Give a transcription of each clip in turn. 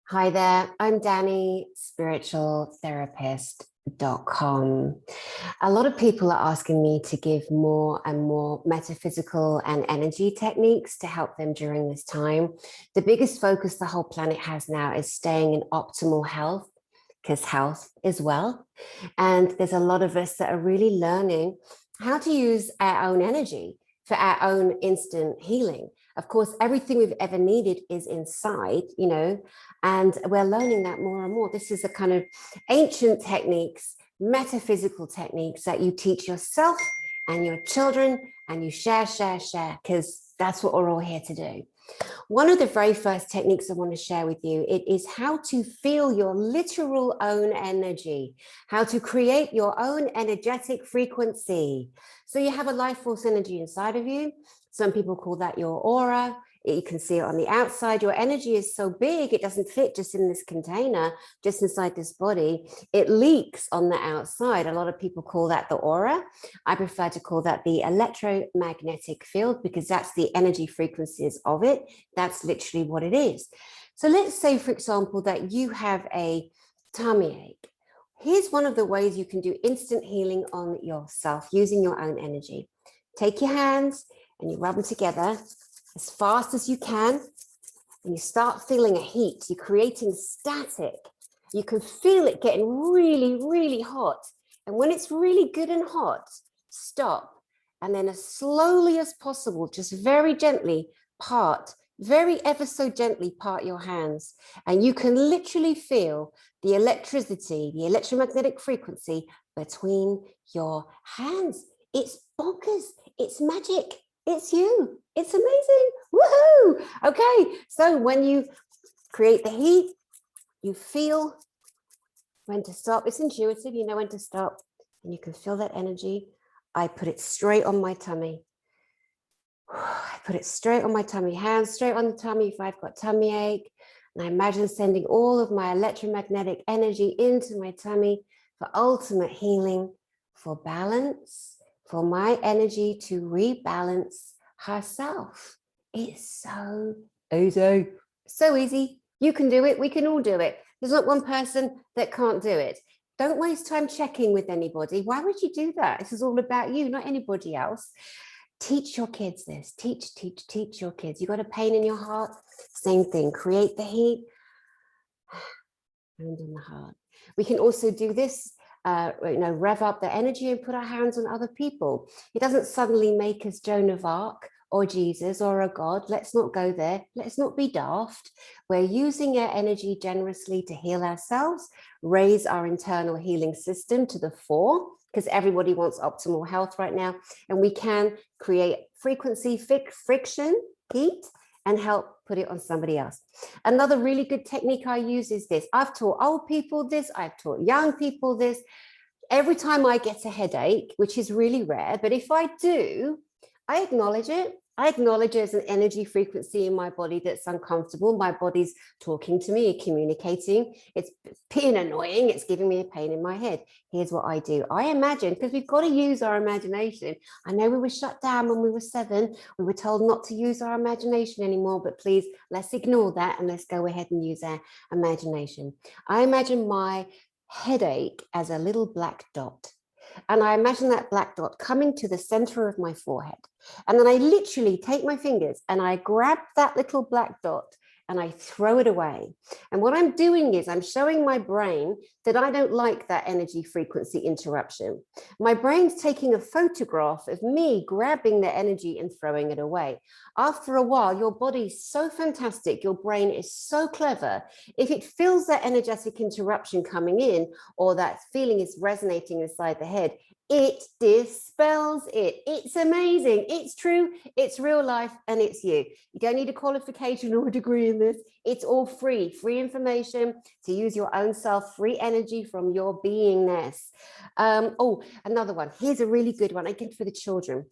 Hi there, I'm Danny, spiritualtherapist.com. A lot of people are asking me to give more and more metaphysical and energy techniques to help them during this time. The biggest focus the whole planet has now is staying in optimal health, because health is wealth. And there's a lot of us that are really learning how to use our own energy for our own instant healing. Of course, everything we've ever needed is inside, and we're learning that more and more. This is a kind of ancient techniques, metaphysical techniques that you teach yourself and your children, and you share, because that's what we're all here to do. One of the very first techniques I want to share with you, it is how to feel your literal own energy, how to create your own energetic frequency. So you have a life force energy inside of you. Some people call that your aura. You can see it on the outside. Your energy is so big, it doesn't fit just in this container, just inside this body. It leaks on the outside. A lot of people call that the aura. I prefer to call that the electromagnetic field, because that's the energy frequencies of it. That's literally what it is. So let's say, for example, that you have a tummy ache. Here's one of the ways you can do instant healing on yourself using your own energy. Take your hands and you rub them together as fast as you can, and you start feeling a heat. You're creating static. You can feel it getting really, really hot. And when it's really good and hot, stop. And then as slowly as possible, just very gently very ever so gently part your hands. And you can literally feel the electricity, the electromagnetic frequency between your hands. It's bonkers. It's magic. It's you. It's amazing. Woohoo! Okay, so when you create the heat, you feel when to stop. It's intuitive, you know when to stop, and you can feel that energy. I put it straight on my tummy. I put it straight on my tummy, hands straight on the tummy if I've got tummy ache. And I imagine sending all of my electromagnetic energy into my tummy for ultimate healing, for balance, for my energy to rebalance herself. It's so easy. So easy. You can do it. We can all do it. There's not one person that can't do it. Don't waste time checking with anybody. Why would you do that? This is all about you, not anybody else. Teach your kids this. Teach your kids. You got a pain in your heart? Same thing. Create the heat. Hand on the heart. We can also do this, rev up the energy and put our hands on other people. It doesn't suddenly make us Joan of Arc or Jesus or a God. Let's not go there. Let's not be daft. We're using our energy generously to heal ourselves, raise our internal healing system to the fore, because everybody wants optimal health right now. And we can create frequency, friction, heat, and help put it on somebody else. Another really good technique I use is this. I've taught old people this. I've taught young people this. Every time I get a headache, which is really rare, but if I do, I acknowledge it. I acknowledge there's an energy frequency in my body that's uncomfortable. My body's talking to me, communicating. It's being annoying. It's giving me a pain in my head. Here's what I do. I imagine, because we've got to use our imagination. I know we were shut down when we were 7. We were told not to use our imagination anymore, but please, let's ignore that and let's go ahead and use our imagination. I imagine my headache as a little black dot. And I imagine that black dot coming to the center of my forehead. And then I literally take my fingers and I grab that little black dot and I throw it away. And what I'm doing is I'm showing my brain that I don't like that energy frequency interruption. My brain's taking a photograph of me grabbing the energy and throwing it away. After a while, your body's so fantastic, your brain is so clever. If it feels that energetic interruption coming in, or that feeling is resonating inside the head, it dispels it. It's amazing. It's true. It's real life, and it's you. You don't need a qualification or a degree in this. It's all free information to use your own self, free energy from your beingness. Another one. Here's a really good one. I get for the children.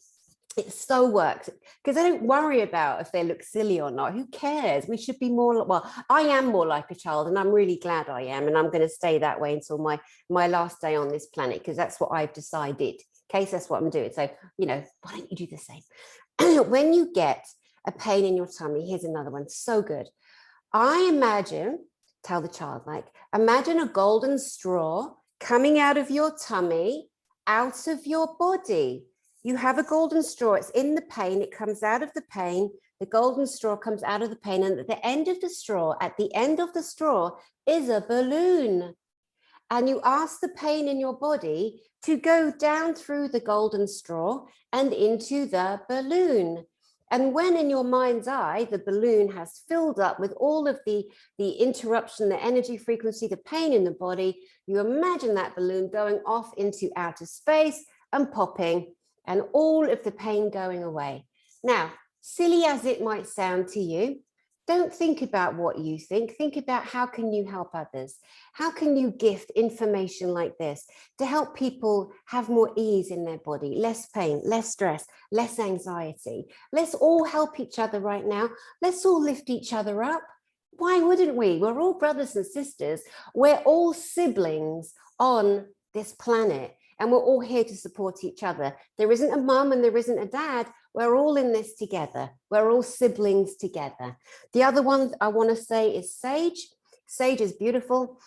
It so works because I don't worry about if they look silly or not. Who cares? We should be more, well, I am more like a child, and I'm really glad I am. And I'm going to stay that way until my last day on this planet, because that's what I've decided. Okay, so that's what I'm doing. So, why don't you do the same? When you get a pain in your tummy, here's another one. So good. I imagine tell the child, like, imagine a golden straw coming out of your tummy, out of your body. You have a golden straw, it's in the pain, it comes out of the pain, the golden straw comes out of the pain, and at the end of the straw, is a balloon. And you ask the pain in your body to go down through the golden straw and into the balloon. And when in your mind's eye, the balloon has filled up with all of the interruption, the energy frequency, the pain in the body, you imagine that balloon going off into outer space and popping, and all of the pain going away. Now, silly as it might sound to you, don't think about what you think. Think about how can you help others? How can you gift information like this to help people have more ease in their body, less pain, less stress, less anxiety? Let's all help each other right now. Let's all lift each other up. Why wouldn't we? We're all brothers and sisters. We're all siblings on this planet, and we're all here to support each other. There isn't a mum and there isn't a dad. We're all in this together. We're all siblings together. The other one I want to say is sage. Sage is beautiful.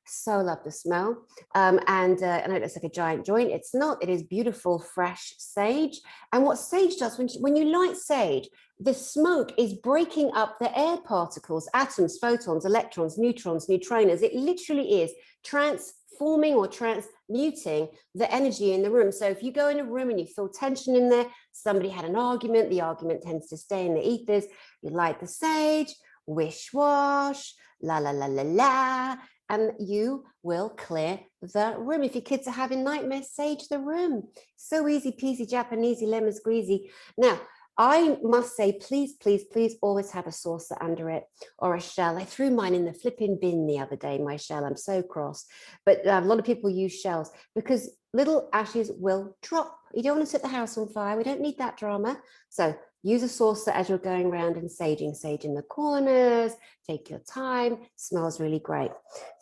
So love the smell. I know it looks like a giant joint. It's not. It is beautiful, fresh sage. And what sage does, when you light sage, the smoke is breaking up the air particles, atoms, photons, electrons, neutrons, neutrinos. It literally is transforming or transmuting the energy in the room. So if you go in a room and you feel tension in there, somebody had an argument, the argument tends to stay in the ethers, you light the sage, wish wash, la la la la la, and you will clear the room. If your kids are having nightmares, sage the room. So easy peasy, Japanesey, lemon squeezy. Now, I must say, please, please, please always have a saucer under it or a shell. I threw mine in the flipping bin the other day, my shell. I'm so cross. But a lot of people use shells because little ashes will drop. You don't want to set the house on fire. We don't need that drama. So use a saucer as you're going around and saging. Sage in the corners. Take your time. Smells really great.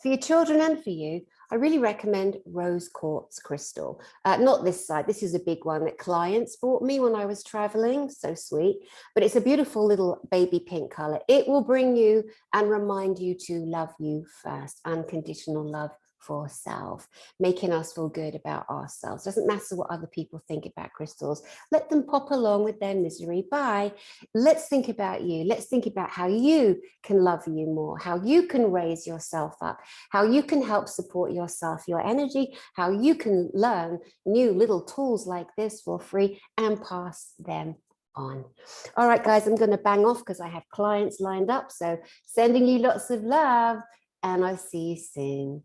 For your children and for you, I really recommend rose quartz crystal. Not this side. This is a big one that clients bought me when I was traveling. So sweet. But it's a beautiful little baby pink color. It will bring you and remind you to love you first. Unconditional love for self, making us feel good about ourselves. Doesn't matter what other people think about crystals. Let them pop along with their misery. Bye. Let's think about you. Let's think about how you can love you more, how you can raise yourself up, how you can help support yourself, your energy, how you can learn new little tools like this for free and pass them on. All right, guys, I'm going to bang off because I have clients lined up. So sending you lots of love, and I'll see you soon.